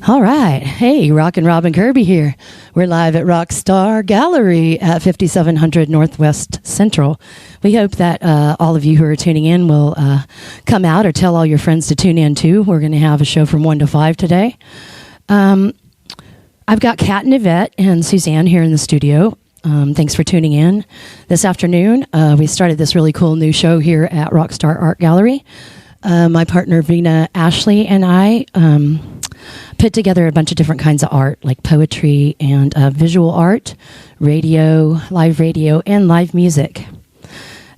All right. Hey, Rockin' Robin Kirby here. We're live at Rockstar Gallery at 5700 Northwest Central. We hope that all of you who are tuning in will come out or tell all your friends to tune in too. We're going to have a show from 1 to 5 today. I've got Kat and Yvette and Suzanne here in the studio. Thanks for tuning in. This afternoon, we started this really cool new show here at Rockstar Art Gallery. My partner, Vena, Ashley, and I put together a bunch of different kinds of art, like poetry and visual art, radio, and live music.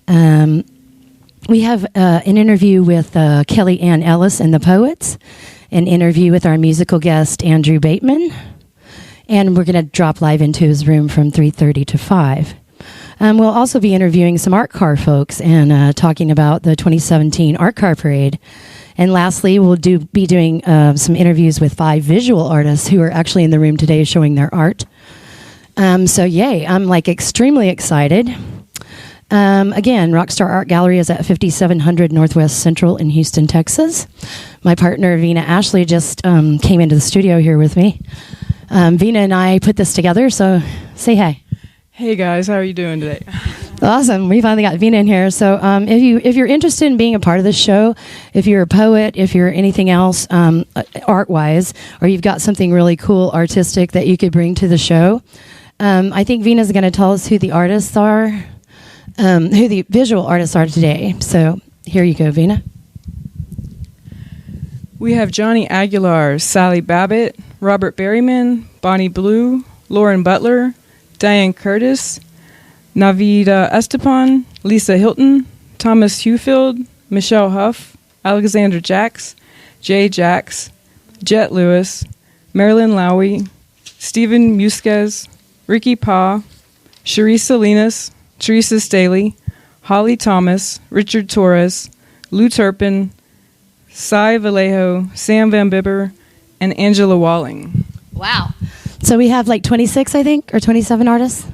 We have an interview with Kelly Ann Ellis and the Poets, an interview with our musical guest, Andrew Bateman, and we're going to drop live into his room from 3:30 to 5. We'll also be interviewing some art car folks and talking about the 2017 Art Car Parade. And lastly, we'll be doing some interviews with 5 visual artists who are actually in the room today showing their art. So yay, I'm extremely excited. Again, Rockstar Art Gallery is at 5700 Northwest Central in Houston, Texas. My partner, Vena Ashley, just came into the studio here with me. Vena and I put this together, so say hi. Hey guys, how are you doing today? Awesome. We finally got Vena in here. So if you're interested in being a part of this show, if you're a poet, if you're anything else art-wise, or you've got something really cool artistic that you could bring to the show, I think Vena's going to tell us who the artists are, who the visual artists are today. So here you go, Vena. We have Johnny Aguilar, Sally Babbitt, Robert Berryman, Bonnie Blue, Lauren Butler, Diane Curtis, Navida Estepan, Lisa Hilton, Thomas Hewfield, Michelle Huff, Alexander Jacks, Jay Jacks, Jet Lewis, Marilyn Lowy, Stephen Musquez, Ricky Pa, Cherise Salinas, Teresa Staley, Holly Thomas, Richard Torres, Lou Turpin, Cy Vallejo, Sam Van Bibber, and Angela Walling. Wow. So we have 26, I think, or 27 artists.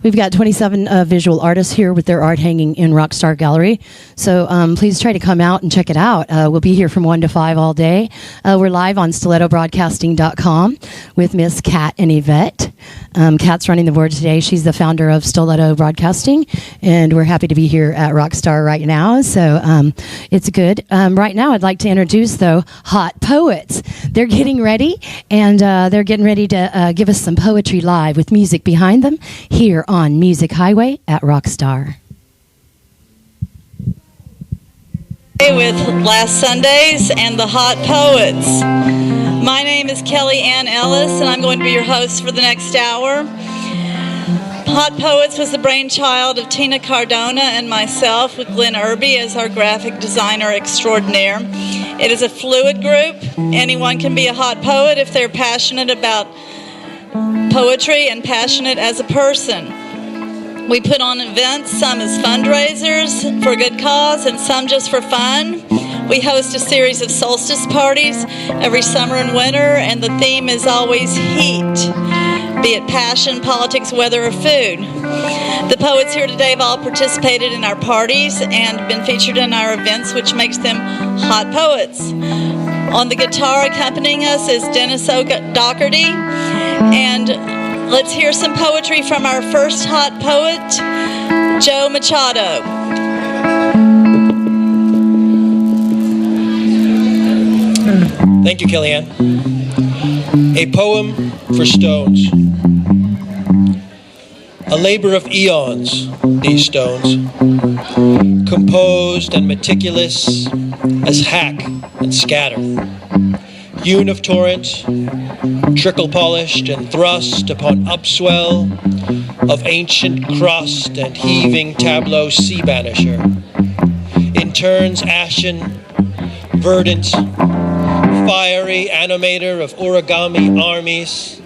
We've got 27 visual artists here with their art hanging in Rockstar Gallery. So please try to come out and check it out. We'll be here from 1 to 5 all day. We're live on StilettoBroadcasting.com with Miss Kat and Yvette. Kat's running the board today. She's the founder of Stiletto Broadcasting, and we're happy to be here at Rockstar right now. So it's good. Right now, I'd like to introduce, though, Hot Poets. They're getting ready, and they're getting ready to give us some poetry live with music behind them here on Music Highway at Rockstar. With Last Sundays and the Hot Poets. My name is Kelly Ann Ellis, and I'm going to be your host for the next hour. Hot Poets was the brainchild of Tina Cardona and myself, with Glenn Irby as our graphic designer extraordinaire. It is a fluid group. Anyone can be a hot poet if they're passionate about poetry and passionate as a person. We put on events, some as fundraisers for a good cause and some just for fun. We host a series of solstice parties every summer and winter, and the theme is always heat, be it passion, politics, weather, or food. The poets here today have all participated in our parties and been featured in our events, which makes them hot poets. On the guitar accompanying us is Dennis Doherty, and let's hear some poetry from our first hot poet, Joe Machado. Thank you, Kellyanne. A poem for stones. A labor of eons, these stones, composed and meticulous as hack and scatter. Hewn of torrent, trickle polished and thrust upon upswell of ancient crust and heaving tableau sea banisher. In turns ashen, verdant, fiery animator of origami armies,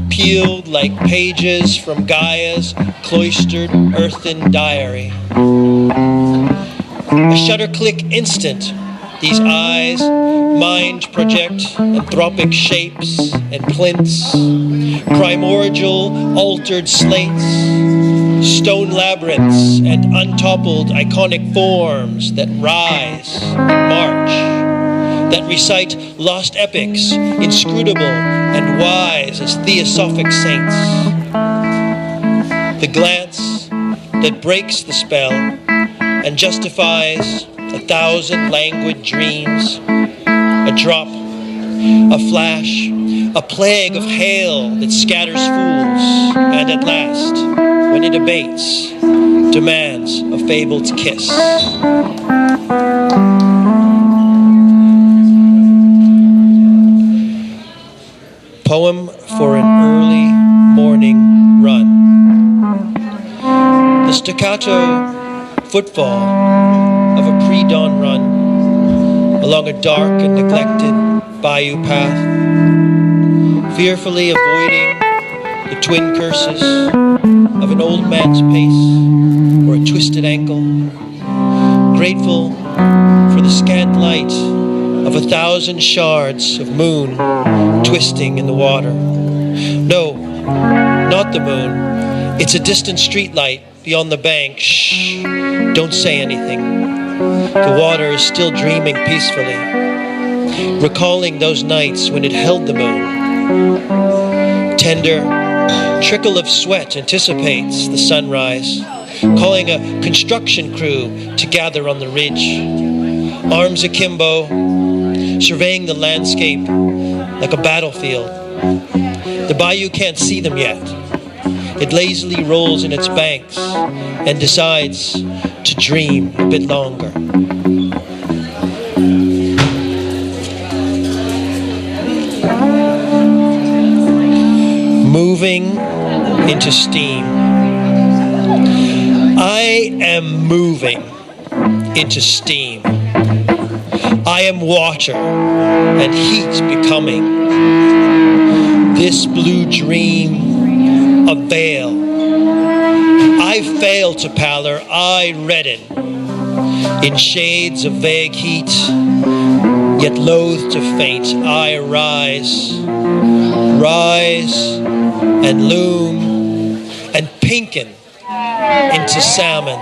peeled like pages from Gaia's cloistered earthen diary. A shutter-click instant, these eyes mind project anthropic shapes and plinths, primordial altered slates, stone labyrinths and untoppled iconic forms that rise, march, that recite lost epics, inscrutable and wise as theosophic saints. The glance that breaks the spell and justifies 1,000 languid dreams, a drop, a flash, a plague of hail that scatters fools, and at last, when it abates, demands a fabled kiss. Poem for an early morning run. The staccato footfall of a pre-dawn run along a dark and neglected bayou path, fearfully avoiding the twin curses of an old man's pace or a twisted ankle, grateful for the scant light of 1,000 shards of moon twisting in the water. No, not the moon. It's a distant street light beyond the bank. Shh, don't say anything. The water is still dreaming peacefully, recalling those nights when it held the moon. Tender trickle of sweat anticipates the sunrise, calling a construction crew to gather on the ridge. Arms akimbo, surveying the landscape like a battlefield. The bayou can't see them yet. It lazily rolls in its banks and decides to dream a bit longer. Moving into steam. I am moving into steam. I am water and heat becoming. This blue dream a veil. I fail to pallor, I redden in shades of vague heat, yet loath to faint. I rise and loom and pinken into salmon.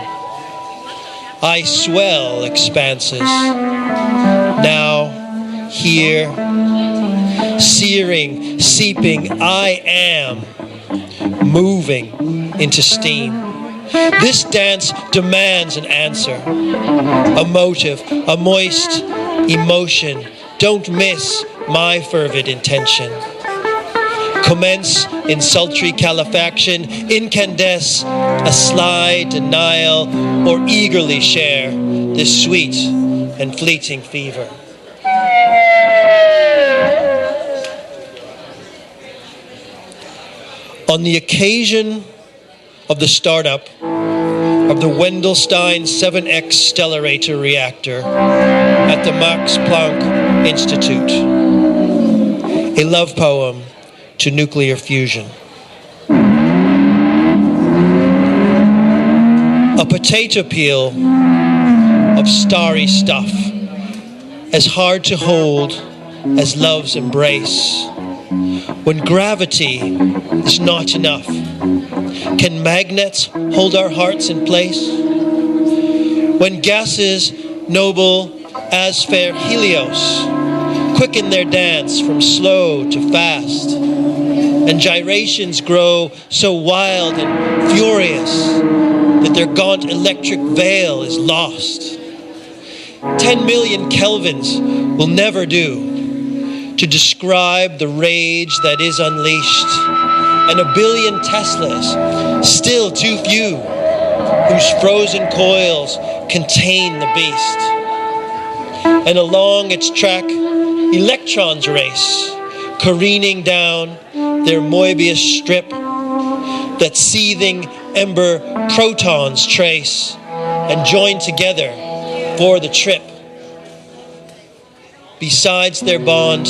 I swell expanses, now, here, searing, seeping, I am moving into steam. This dance demands an answer, a motive, a moist emotion. Don't miss my fervid intention. Commence in sultry calefaction, incandesce a sly denial, or eagerly share this sweet and fleeting fever. On the occasion of the startup of the Wendelstein 7X Stellarator reactor at the Max Planck Institute, a love poem to nuclear fusion. A potato peel of starry stuff, as hard to hold as love's embrace. When gravity is not enough, can magnets hold our hearts in place? When gases noble as fair Helios quicken their dance from slow to fast, and gyrations grow so wild and furious that their gaunt electric veil is lost. 10 million kelvins will never do to describe the rage that is unleashed, and a billion Teslas, still too few, whose frozen coils contain the beast. And along its track, electrons race, careening down their Moebius strip that seething ember protons trace and join together for the trip. Besides their bond,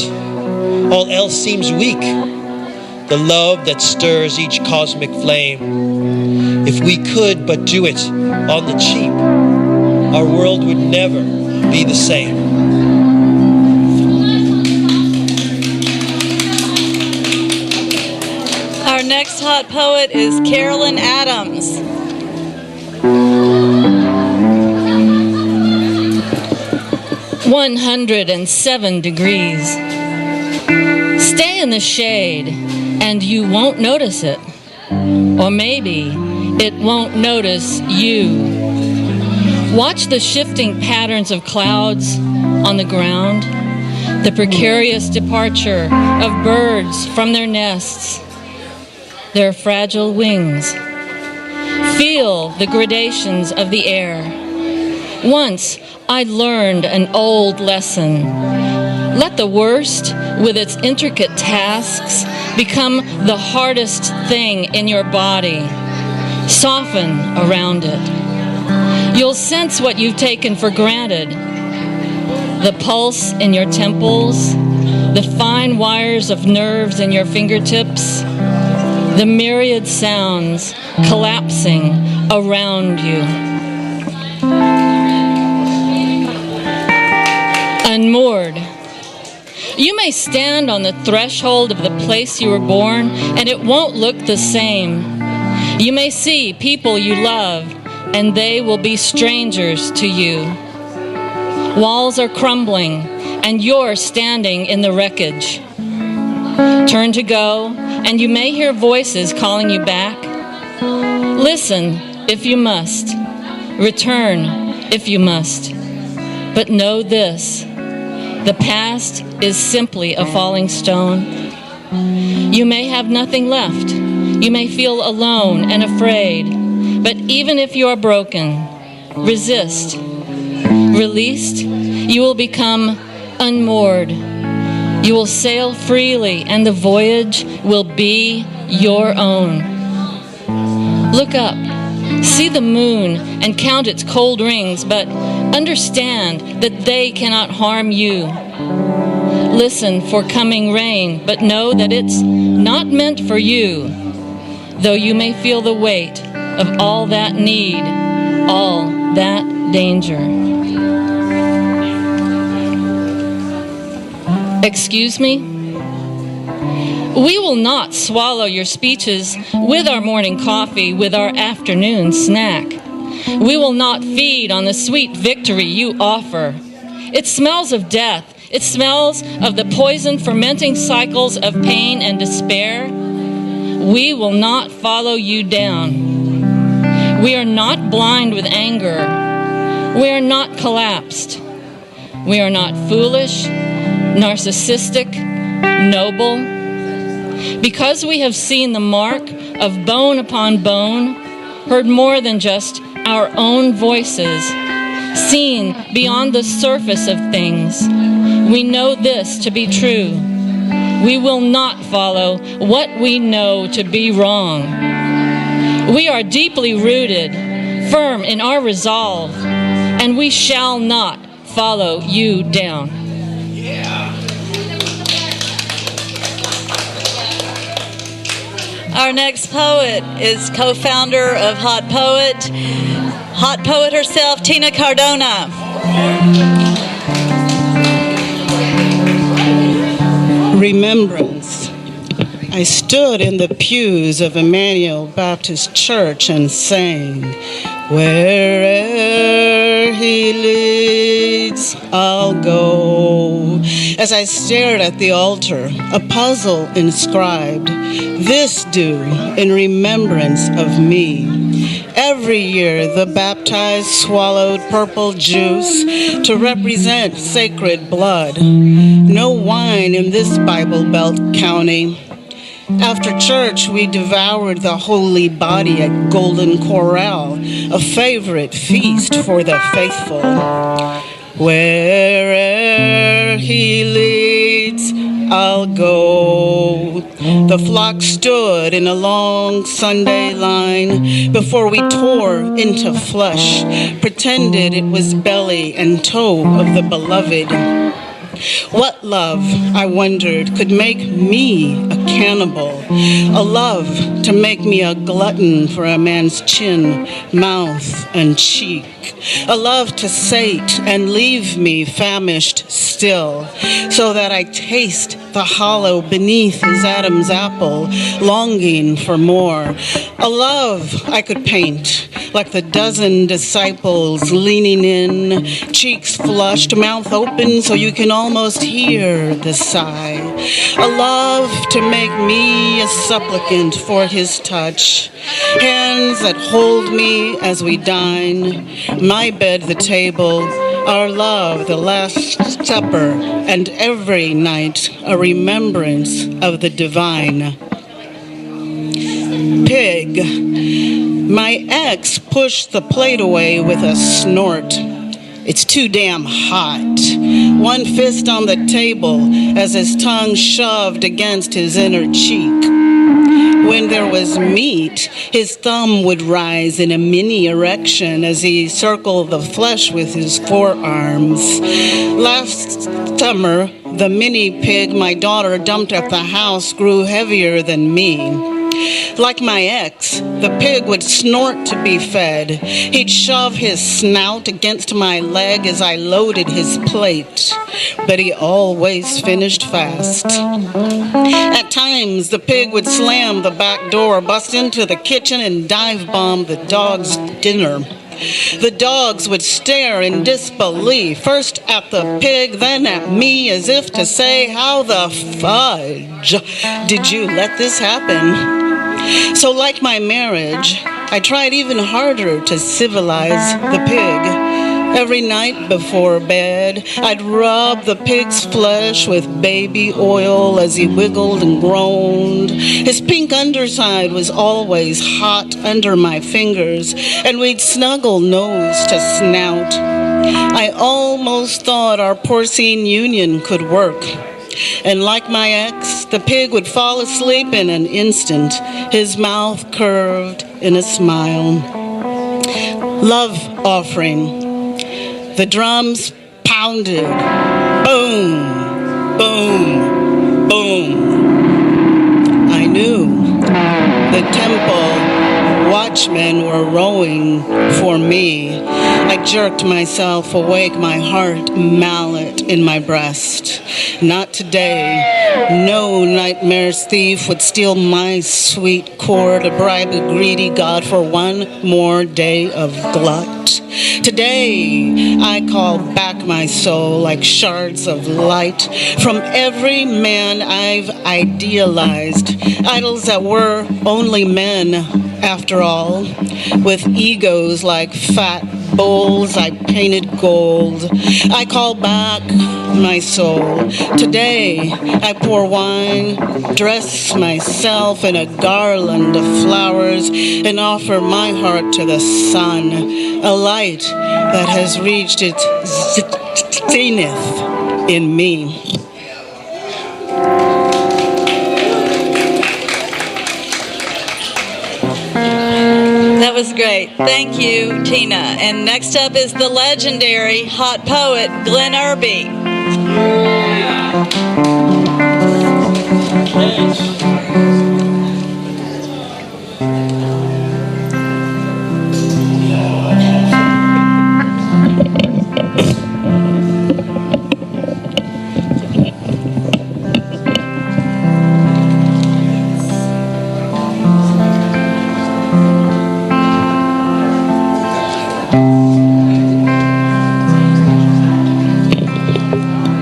all else seems weak, the love that stirs each cosmic flame. If we could but do it on the cheap, our world would never be the same. Our next hot poet is Carolyn Adams. 107 degrees. Stay in the shade and you won't notice it. Or maybe it won't notice you. Watch the shifting patterns of clouds on the ground, the precarious departure of birds from their nests, their fragile wings. Feel the gradations of the air. Once I learned an old lesson. Let the worst, with its intricate tasks, become the hardest thing in your body. Soften around it. You'll sense what you've taken for granted. The pulse in your temples, the fine wires of nerves in your fingertips, the myriad sounds collapsing around you. Unmoored. You may stand on the threshold of the place you were born, and it won't look the same. You may see people you love, and they will be strangers to you. Walls are crumbling, and you're standing in the wreckage. Turn to go, and you may hear voices calling you back. Listen if you must. Return if you must. But know this. The past is simply a falling stone. You may have nothing left. You may feel alone and afraid. But even if you are broken, resist. Released, you will become unmoored. You will sail freely, and the voyage will be your own. Look up. See the moon and count its cold rings, but understand that they cannot harm you. Listen for coming rain, but know that it's not meant for you, though you may feel the weight of all that need, all that danger. Excuse me? We will not swallow your speeches with our morning coffee, with our afternoon snack. We will not feed on the sweet victory you offer. It smells of death. It smells of the poison fermenting cycles of pain and despair. We will not follow you down. We are not blind with anger. We are not collapsed. We are not foolish, narcissistic, noble. Because we have seen the mark of bone upon bone, heard more than just our own voices, seen beyond the surface of things, we know this to be true. We will not follow what we know to be wrong. We are deeply rooted, firm in our resolve, and we shall not follow you down. Our next poet is co-founder of Hot Poet herself, Tina Cardona. Remembrance. I stood in the pews of Emmanuel Baptist Church and sang, "Where'er he leads, I'll go." As I stared at the altar, a puzzle inscribed, "This do in remembrance of me." Every year, the baptized swallowed purple juice to represent sacred blood. No wine in this Bible Belt county. After church, we devoured the holy body at Golden Corral, a favorite feast for the faithful. Where'er he leads, I'll go. The flock stood in a long Sunday line before we tore into flesh, pretended it was belly and toe of the beloved. What love, I wondered, could make me a cannibal. A love to make me a glutton for a man's chin, mouth, and cheek. A love to sate and leave me famished still, so that I taste the hollow beneath his Adam's apple, longing for more. A love I could paint, like the dozen disciples leaning in, cheeks flushed, mouth open so you can almost hear the sigh. A love to make me a supplicant for his touch, hands that hold me as we dine, my bed the table, our love the Last Supper, and every night a remembrance of the divine. Pig. My ex pushed the plate away with a snort. It's too damn hot. One fist on the table as his tongue shoved against his inner cheek. When there was meat, his thumb would rise in a mini erection as he circled the flesh with his forearms. Last summer, the mini pig my daughter dumped at the house grew heavier than me. Like my ex, the pig would snort to be fed. He'd shove his snout against my leg as I loaded his plate, but he always finished fast. At times, the pig would slam the back door, bust into the kitchen, and dive bomb the dog's dinner. The dogs would stare in disbelief, first at the pig, then at me, as if to say, how the fudge did you let this happen? So like my marriage, I tried even harder to civilize the pig. Every night before bed, I'd rub the pig's flesh with baby oil as he wiggled and groaned. His pink underside was always hot under my fingers, and we'd snuggle nose to snout. I almost thought our porcine union could work. And like my ex, the pig would fall asleep in an instant, his mouth curved in a smile. Love offering. The drums pounded. Boom, boom, boom. I knew the temple watchmen were rowing for me. I jerked myself awake, my heart mallet in my breast. Not today. No nightmare's thief would steal my sweet core to bribe a greedy god for one more day of glut. Today, I call back my soul like shards of light from every man I've idealized, idols that were only men, after all, with egos like fat bowls I painted gold. I call back my soul. Today, I pour wine, dress myself in a garland of flowers, and offer my heart to the sun, a light that has reached its zenith in me. That was great. Thank you, Tina. And next up is the legendary hot poet, Glenn Irby.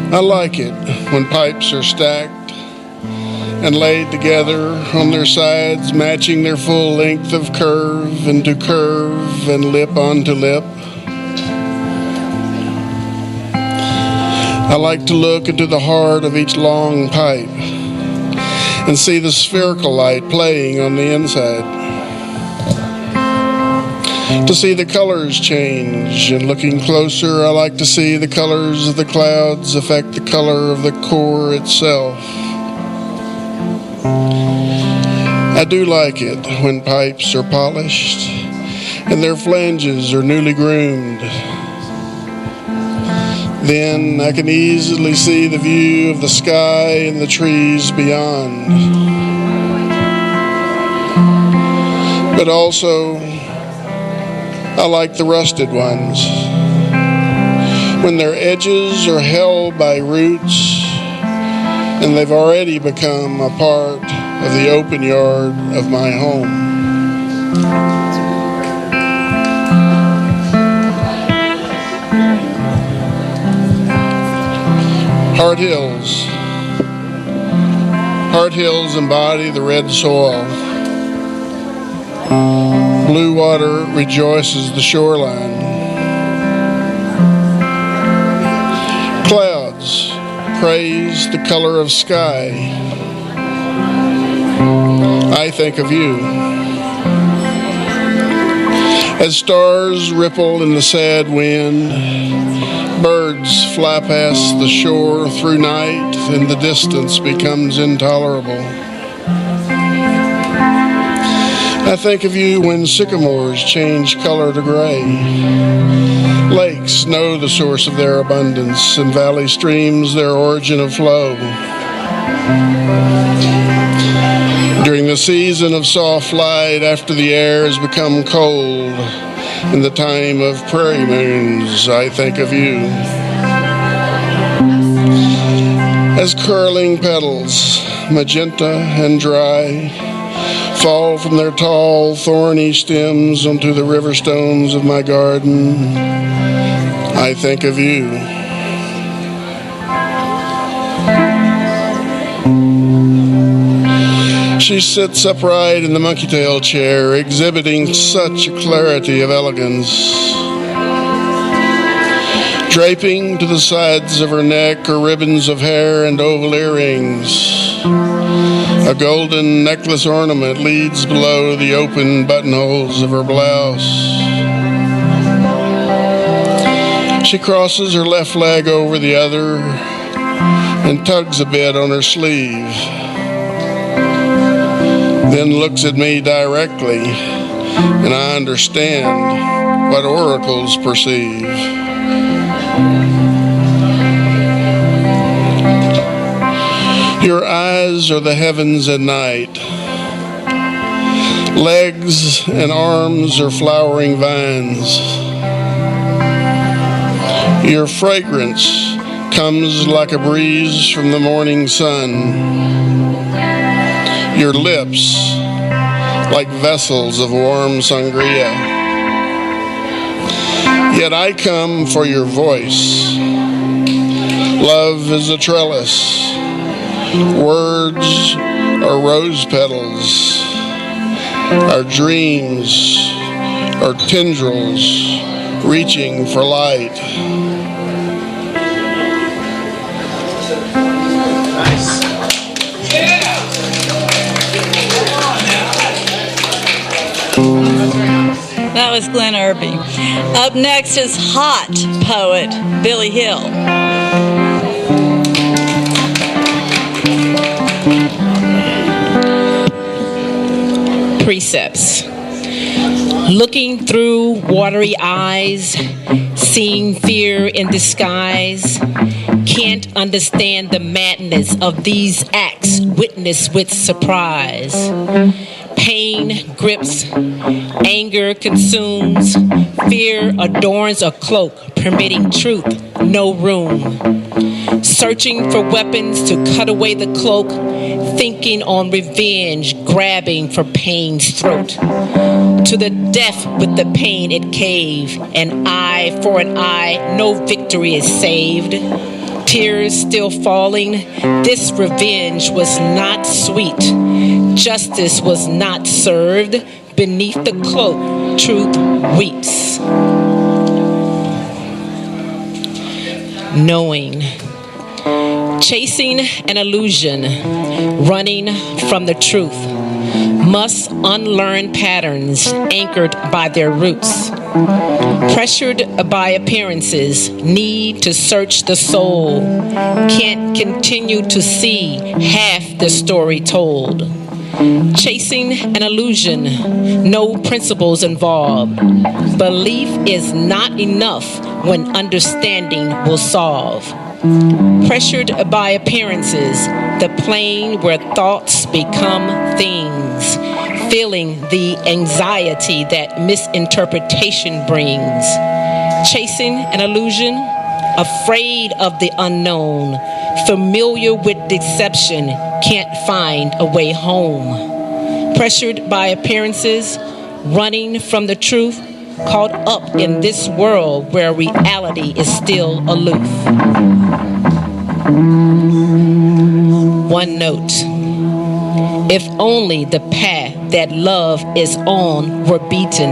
I like it when pipes are stacked and laid together on their sides, matching their full length of curve into curve and lip onto lip. I like to look into the heart of each long pipe and see the spherical light playing on the inside. To see the colors change, and looking closer, I like to see the colors of the clouds affect the color of the core itself. I do like it when pipes are polished and their flanges are newly groomed. Then I can easily see the view of the sky and the trees beyond. But also, I like the rusted ones, when their edges are held by roots and they've already become a part of the open yard of my home. Hard Hills. Hard Hills embody the red soil. Blue water rejoices the shoreline. Clouds praise the color of sky. I think of you. As stars ripple in the sad wind, birds fly past the shore through night, and the distance becomes intolerable. I think of you when sycamores change color to gray. Lakes know the source of their abundance, and valley streams their origin of flow. During the season of soft light, after the air has become cold, in the time of prairie moons, I think of you. As curling petals, magenta and dry, fall from their tall, thorny stems onto the river stones of my garden, I think of you. She sits upright in the monkey-tail chair, exhibiting such a clarity of elegance. Draping to the sides of her neck are ribbons of hair and oval earrings. A golden necklace ornament leads below the open buttonholes of her blouse. She crosses her left leg over the other and tugs a bit on her sleeve. Then looks at me directly, and I understand what oracles perceive. Your eyes are the heavens at night. Legs and arms are flowering vines. Your fragrance comes like a breeze from the morning sun. Your lips like vessels of warm sangria. Yet I come for your voice. Love is a trellis. Words are rose petals. Our dreams are tendrils reaching for light. Nice. That was Glenn Irby. Up next is hot poet Billy Hill. Precepts. Looking through watery eyes, seeing fear in disguise, can't understand the madness of these acts witnessed with surprise. Pain grips, anger consumes, fear adorns a cloak, permitting truth no room. Searching for weapons to cut away the cloak, thinking on revenge, grabbing for pain's throat. To the death with the pain it cave, an eye for an eye, no victory is saved. Tears still falling, this revenge was not sweet. Justice was not served, beneath the cloak, truth weeps. Knowing. Chasing an illusion, running from the truth, must unlearn patterns anchored by their roots. Pressured by appearances, need to search the soul, can't continue to see half the story told. Chasing an illusion, no principles involved. Belief is not enough when understanding will solve. Pressured by appearances, the plane where thoughts become things. feeling the anxiety that misinterpretation brings, chasing an illusion, afraid of the unknown, familiar with deception, can't find a way home, pressured by appearances, running from the truth, caught up in this world where reality is still aloof. One note. If only the path that love is on were beaten,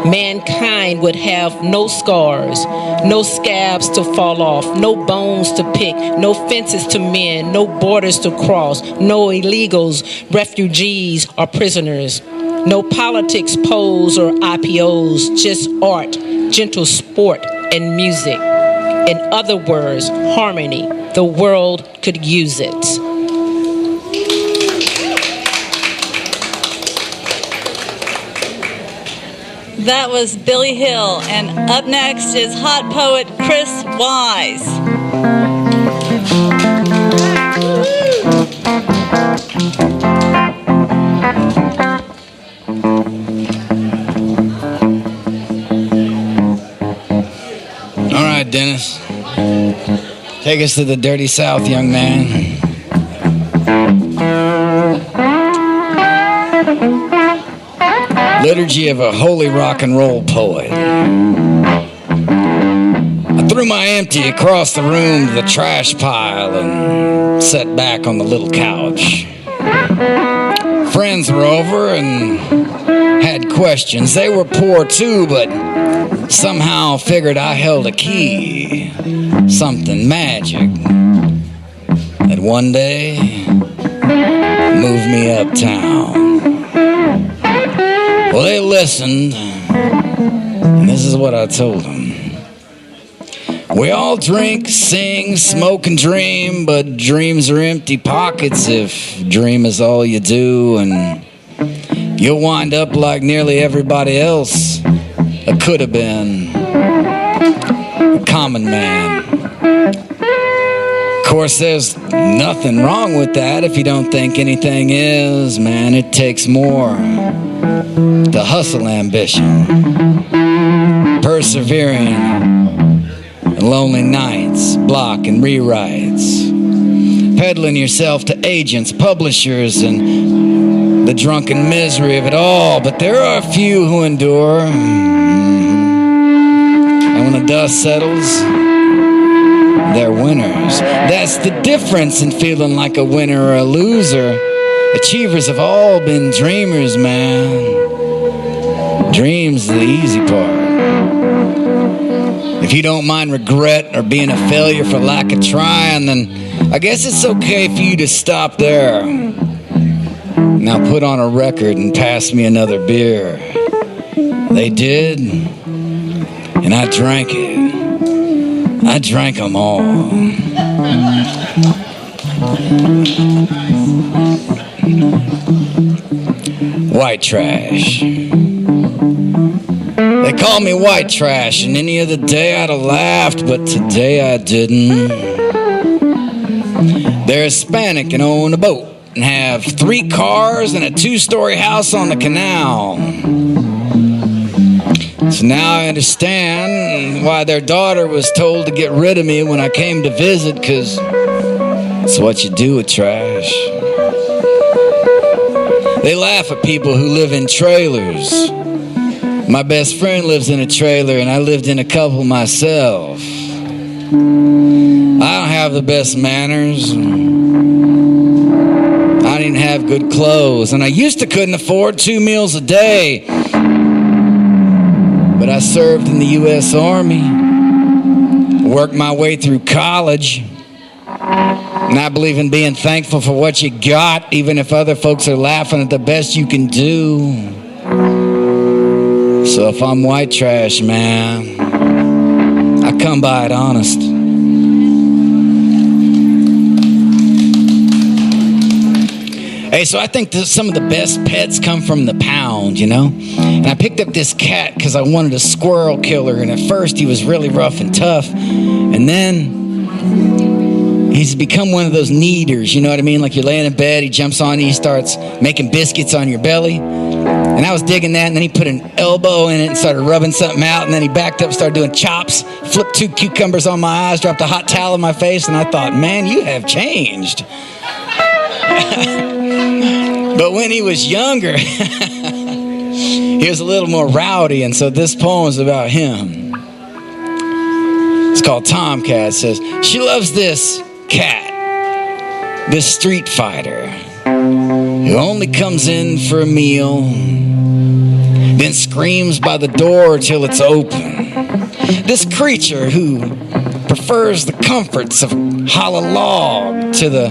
mankind would have no scars, no scabs to fall off, no bones to pick, no fences to mend, no borders to cross, no illegals, refugees, or prisoners. No politics, polls, or IPOs, just art, gentle sport, and music. In other words, harmony. The world could use it. That was Billy Hill, and up next is hot poet Chris Wise. All right, Dennis. Take us to the dirty South, young man. Liturgy of a holy rock and roll poet. I threw my empty across the room to the trash pile and sat back on the little couch. Friends were over and had questions. They were poor too, but somehow figured I held a key, something magic, that one day moved me uptown. Well, they listened, and this is what I told them. We all drink, sing, smoke, and dream, but dreams are empty pockets if dream is all you do, and you'll wind up like nearly everybody else. A could have been a common man. Of course, there's nothing wrong with that if you don't think anything is. Man, it takes more to hustle ambition, persevering, and lonely nights, block and rewrites, peddling yourself to agents, publishers, and the drunken misery of it all. But there are a few who endure. And when the dust settles, they're winners. That's the difference in feeling like a winner or a loser. Achievers have all been dreamers, man. Dreams are the easy part. If you don't mind regret or being a failure for lack of trying, then I guess it's okay for you to stop there. Now put on a record and pass me another beer. They did, and I drank it. I drank them all. White trash. They call me white trash, and any other day I'd have laughed, but today I didn't. They're Hispanic and own a boat and have 3 cars and a 2-story house on the canal. So now I understand why their daughter was told to get rid of me when I came to visit, because it's what you do with trash. They laugh at people who live in trailers. My best friend lives in a trailer, and I lived in a couple myself. I don't have the best manners. I don't even have good clothes, and I used to couldn't afford 2 meals a day. But I served in the U.S. Army, worked my way through college, and I believe in being thankful for what you got, even if other folks are laughing at the best you can do. So if I'm white trash, man, I come by it honest. Hey, so I think that some of the best pets come from the pound, you know? And I picked up this cat because I wanted a squirrel killer, and at first he was really rough and tough, and then He's become one of those kneaders, you know what I mean? Like you're laying in bed, he jumps on you, he starts making biscuits on your belly. And I was digging that, and then he put an elbow in it and started rubbing something out, and then he backed up, started doing chops, flipped 2 cucumbers on my eyes, dropped a hot towel in my face, and I thought, man, you have changed. But when he was younger, he was a little more rowdy, and so this poem is about him. It's called Tomcat. It says, she loves this cat, this street fighter, who only comes in for a meal, then screams by the door till it's open. This creature who prefers the comforts of hollow log to the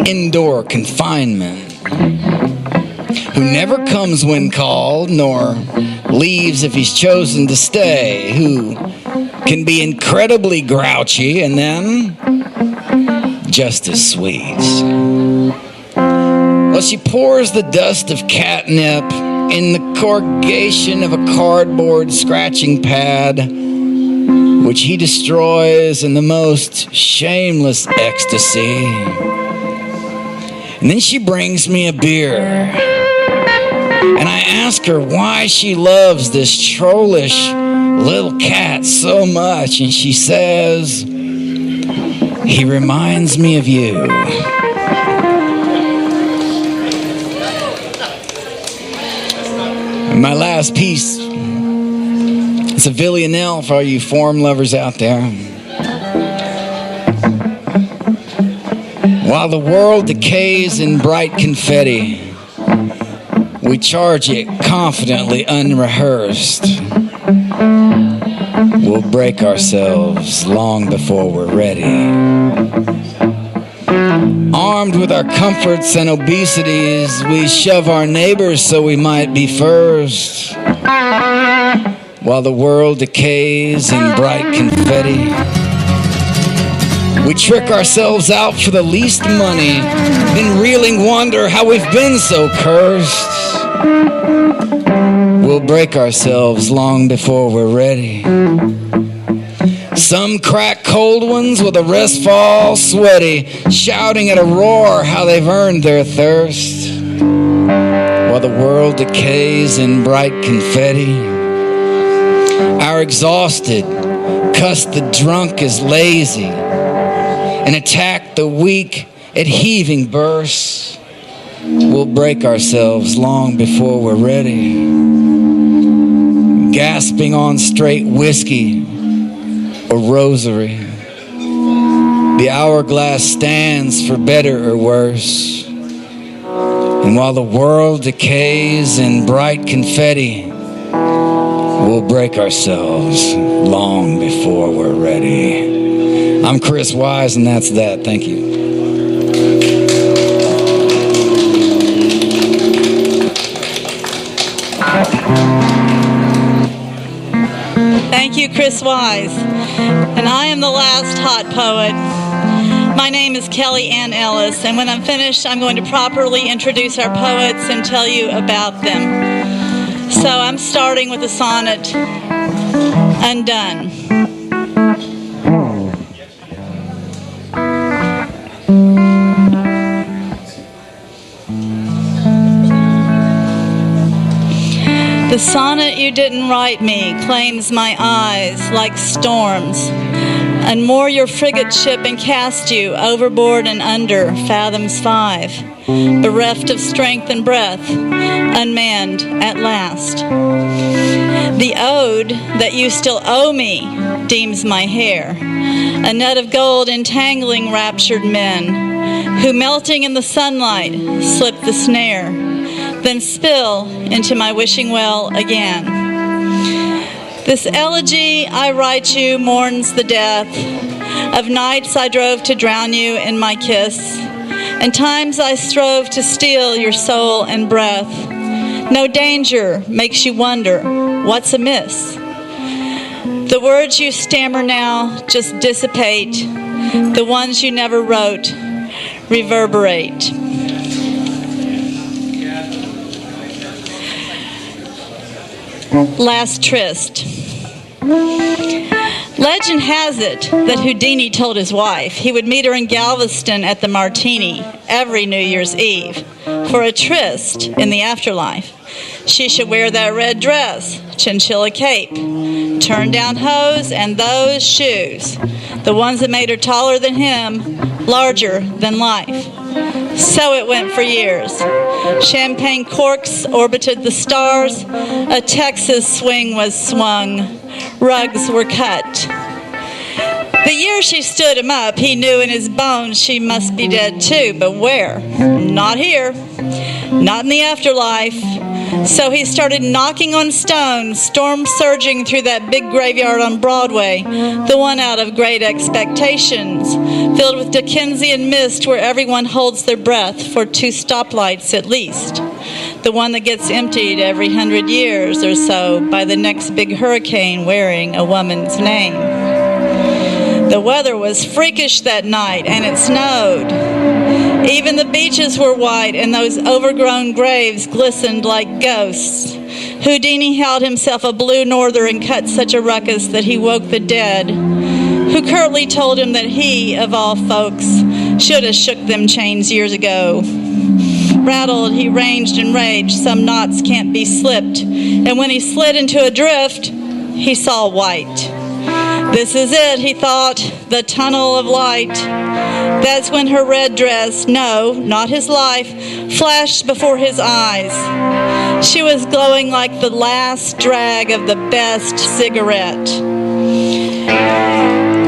indoor confinement, who never comes when called, nor leaves if he's chosen to stay, who can be incredibly grouchy and then just as sweet. Well, she pours the dust of catnip in the corrugation of a cardboard scratching pad, which he destroys in the most shameless ecstasy. And then she brings me a beer, and I ask her why she loves this trollish little cat so much, and she says, he reminds me of you. And my last piece, it's a Villanelle for all you form lovers out there. While the world decays in bright confetti, we charge it confidently unrehearsed. We'll break ourselves long before we're ready. Armed with our comforts and obesities, we shove our neighbors so we might be first. While the world decays in bright confetti, we trick ourselves out for the least money, then reeling wonder how we've been so cursed. We'll break ourselves long before we're ready. Some crack cold ones while the rest fall sweaty, shouting at a roar how they've earned their thirst. While the world decays in bright confetti, our exhausted cuss the drunk as lazy and attack the weak at heaving bursts. We'll break ourselves long before we're ready. Gasping on straight whiskey or rosary, the hourglass stands for better or worse. And while the world decays in bright confetti, we'll break ourselves long before we're ready. I'm Chris Wise, and that's that. Thank you. Thank you, Chris Wise. And I am the last hot poet. My name is Kelly Ann Ellis, and when I'm finished, I'm going to properly introduce our poets and tell you about them. So I'm starting with the sonnet, Undone. The sonnet you didn't write me claims my eyes like storms, and moor your frigate ship and cast you overboard and under fathoms 5, bereft of strength and breath, unmanned at last. The ode that you still owe me deems my hair, a net of gold entangling raptured men, who melting in the sunlight slip the snare, then spill into my wishing well again. This elegy I write you mourns the death of nights I drove to drown you in my kiss, and times I strove to steal your soul and breath. No danger makes you wonder what's amiss. The words you stammer now just dissipate. The ones you never wrote reverberate. Last tryst. Legend has it that Houdini told his wife he would meet her in Galveston at the Martini every New Year's Eve for a tryst in the afterlife. She should wear that red dress, chinchilla cape, turn-down hose, and those shoes, the ones that made her taller than him, larger than life. So it went for years. Champagne corks orbited the stars. A Texas swing was swung. Rugs were cut. The year she stood him up, he knew in his bones she must be dead too. But where? Not here. Not in the afterlife. So he started knocking on stones, storm surging through that big graveyard on Broadway, the one out of Great Expectations, filled with Dickensian mist where everyone holds their breath for 2 stoplights at least, the one that gets emptied every 100 years or so by the next big hurricane wearing a woman's name. The weather was freakish that night, and it snowed. Even the beaches were white, and those overgrown graves glistened like ghosts. Houdini held himself a blue norther and cut such a ruckus that he woke the dead, who curtly told him that he, of all folks, should have shook them chains years ago. Rattled, he ranged and raged, some knots can't be slipped, and when he slid into a drift, he saw white. This is it, he thought, the tunnel of light. That's when her red dress, no, not his life, flashed before his eyes. She was glowing like the last drag of the best cigarette.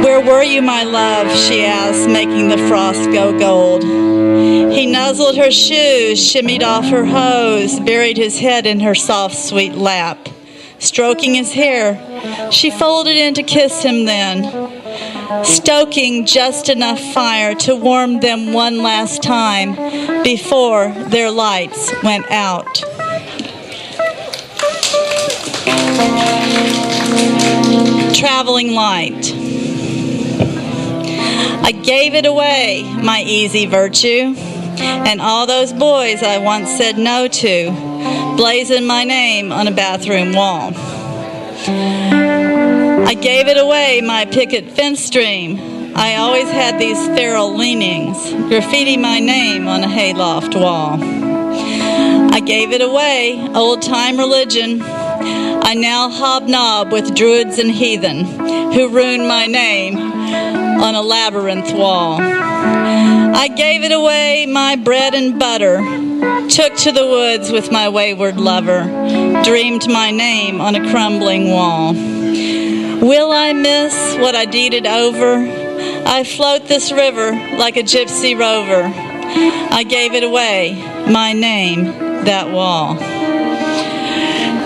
Where were you, my love? She asked, making the frost go gold. He nuzzled her shoes, shimmied off her hose, buried his head in her soft, sweet lap. Stroking his hair, she folded in to kiss him then, stoking just enough fire to warm them one last time before their lights went out. Traveling light. I gave it away, my easy virtue, and all those boys I once said no to, blazing my name on a bathroom wall. I gave it away, my picket fence dream. I always had these feral leanings, graffiti my name on a hayloft wall. I gave it away, old-time religion. I now hobnob with druids and heathen who ruined my name on a labyrinth wall. I gave it away, my bread and butter, took to the woods with my wayward lover, dreamed my name on a crumbling wall. Will I miss what I deeded over? I float this river like a gypsy rover. I gave it away, my name, that wall.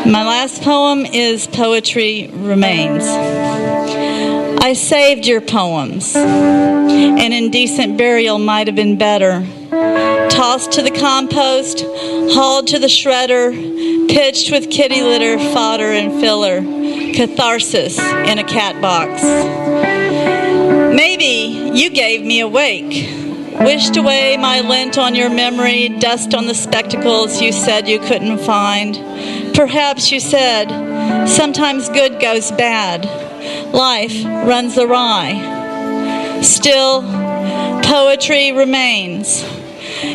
My last poem is Poetry Remains. I saved your poems. An indecent burial might have been better. Tossed to the compost, hauled to the shredder, pitched with kitty litter, fodder, and filler. Catharsis in a cat box. Maybe you gave me a wake. Wished away my lint on your memory, dust on the spectacles you said you couldn't find. Perhaps you said, sometimes good goes bad. Life runs awry. Still, poetry remains.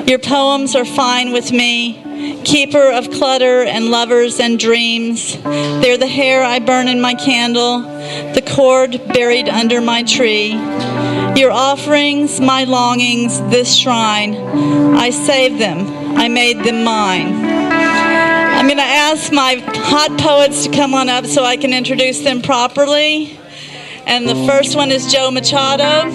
Your poems are fine with me, keeper of clutter and lovers and dreams. They're the hair I burn in my candle, the cord buried under my tree. Your offerings, my longings, this shrine, I saved them, I made them mine. I'm going to ask my hot poets to come on up so I can introduce them properly. And the first one is Joe Machado.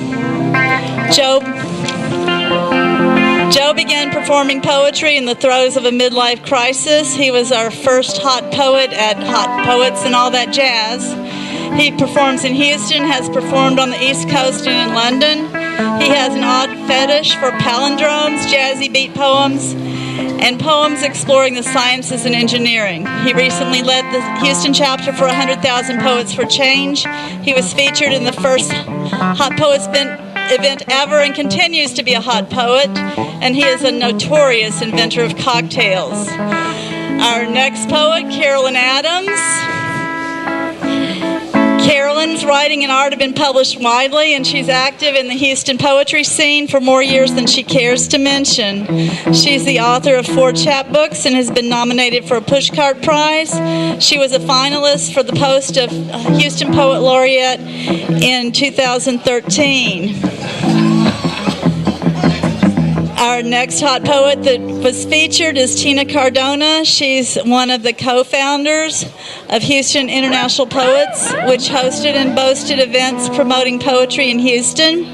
Joe began performing poetry in the throes of a midlife crisis. He was our first hot poet at Hot Poets and All That Jazz. He performs in Houston, has performed on the East Coast and in London. He has an odd fetish for palindromes, jazzy beat poems, and poems exploring the sciences and engineering. He recently led the Houston chapter for 100,000 Poets for Change. He was featured in the first Hot Poets event ever and continues to be a hot poet, and he is a notorious inventor of cocktails. Our next poet, Carolyn Adams. Carolyn's writing and art have been published widely, and she's active in the Houston poetry scene for more years than she cares to mention. She's the author of 4 chapbooks and has been nominated for a Pushcart Prize. She was a finalist for the post of Houston Poet Laureate in 2013. Our next hot poet that was featured is Tina Cardona. She's one of the co-founders of Houston International Poets, which hosted and boasted events promoting poetry in Houston.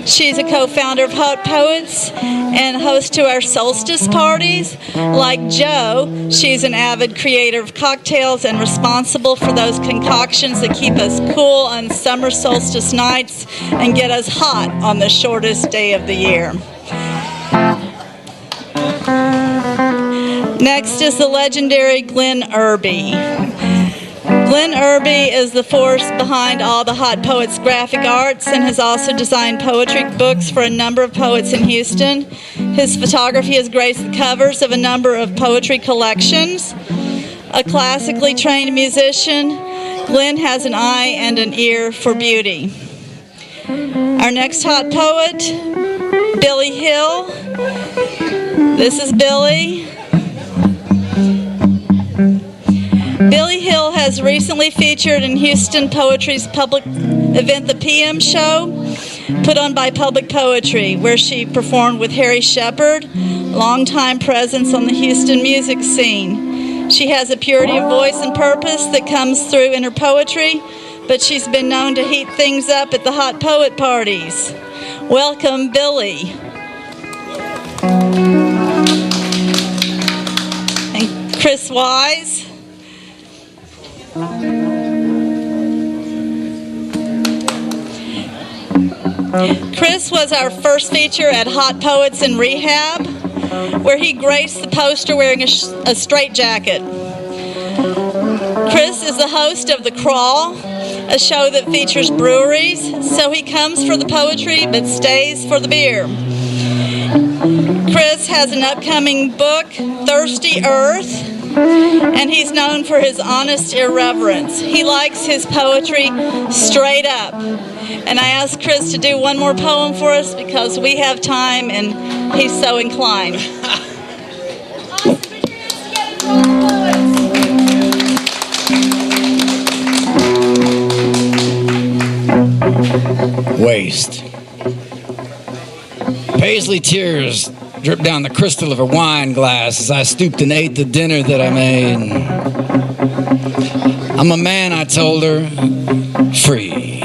She's a co-founder of Hot Poets and host to our solstice parties. Like Joe, she's an avid creator of cocktails and responsible for those concoctions that keep us cool on summer solstice nights and get us hot on the shortest day of the year. Next is the legendary Glenn Irby. Glenn Irby is the force behind all the Hot Poets graphic arts and has also designed poetry books for a number of poets in Houston. His photography has graced the covers of a number of poetry collections. A classically trained musician, Glenn has an eye and an ear for beauty. Our next hot poet, Billy Hill. This is Billy. Billy Hill has recently featured in Houston Poetry's public event, The PM Show, put on by Public Poetry, where she performed with Harry Shepard, longtime presence on the Houston music scene. She has a purity of voice and purpose that comes through in her poetry, but she's been known to heat things up at the hot poet parties. Welcome, Billy. And Chris Wise. Chris was our first feature at Hot Poets in Rehab, where he graced the poster wearing a straitjacket. Chris is the host of The Crawl, a show that features breweries, so he comes for the poetry but stays for the beer. Chris has an upcoming book, Thirsty Earth, and he's known for his honest irreverence. He likes his poetry straight up. And I asked Chris to do one more poem for us because we have time and he's so inclined. Waste. Paisley tears dripped down the crystal of her wine glass as I stooped and ate the dinner that I made. I'm a man, I told her, free.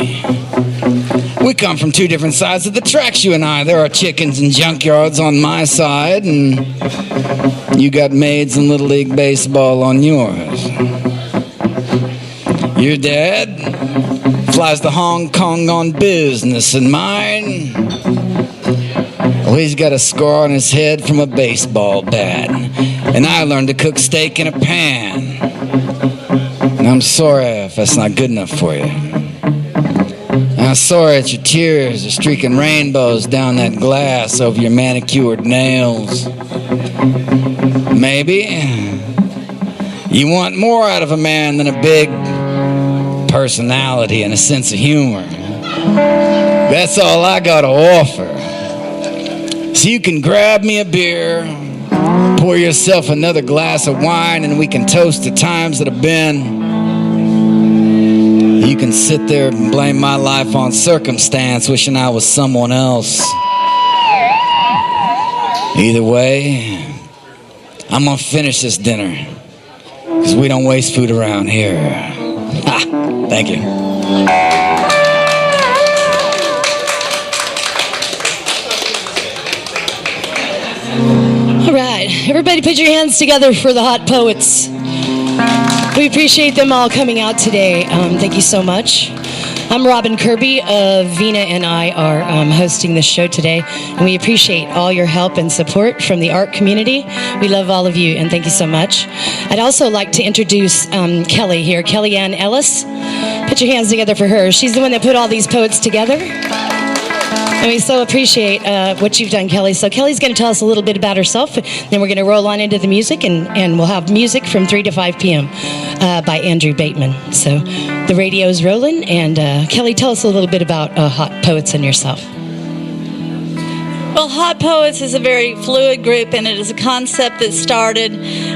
We come from 2 different sides of the tracks, you and I. There are chickens and junkyards on my side, and you got maids and Little League Baseball on yours. Your dad flies to Hong Kong on business, and mine, well, he's got a scar on his head from a baseball bat. And I learned to cook steak in a pan. And I'm sorry if that's not good enough for you. And I'm sorry that your tears are streaking rainbows down that glass over your manicured nails. Maybe you want more out of a man than a big personality and a sense of humor. That's all I got to offer. So you can grab me a beer, pour yourself another glass of wine, and we can toast the times that have been. You can sit there and blame my life on circumstance, wishing I was someone else. Either way, I'm gonna finish this dinner, because we don't waste food around here. Ha! Thank you. All right, everybody put your hands together for the Hot Poets. We appreciate them all coming out today. Thank you so much. I'm Robin Kirby of Vena, and I are hosting this show today, and we appreciate all your help and support from the art community. We love all of you, and thank you so much. I'd also like to introduce Kelly here, Kelly Ann Ellis. Put your hands together for her. She's the one that put all these poets together. And we so appreciate what you've done, Kelly. So Kelly's going to tell us a little bit about herself. Then we're going to roll on into the music, and we'll have music from 3 to 5 p.m. By Andrew Bateman. So the radio's rolling, and Kelly, tell us a little bit about Hot Poets and yourself. Well, Hot Poets is a very fluid group, and it is a concept that started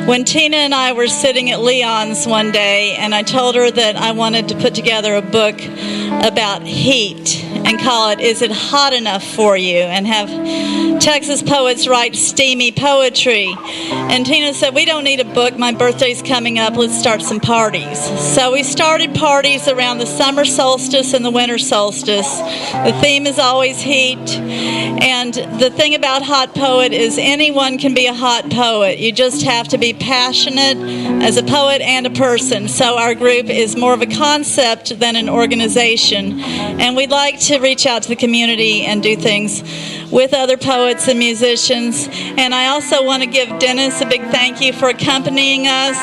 when Tina and I were sitting at Leon's one day, and I told her that I wanted to put together a book about heat and call it Is It Hot Enough For You? And have Texas poets write steamy poetry. And Tina said, we don't need a book. My birthday's coming up. Let's start some parties. So we started parties around the summer solstice and the winter solstice. The theme is always heat. And the thing about Hot Poet is anyone can be a hot poet. You just have to be passionate as a poet and a person. So our group is more of a concept than an organization. And we'd like to reach out to the community and do things with other poets and musicians. And I also want to give Dennis a big thank you for accompanying us.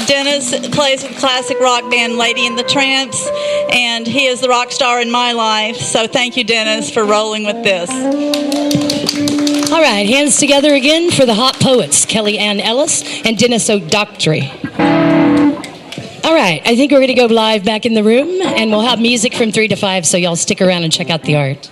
Dennis plays with classic rock band Lady and the Tramps, and he is the rock star in my life. So thank you, Dennis, for rolling with this. All right, hands together again for the Hot Poets, Kelly Ann Ellis and Dennis O'Doctry. All right, I think we're going to go live back in the room, and we'll have music from 3 to 5, so y'all stick around and check out the art.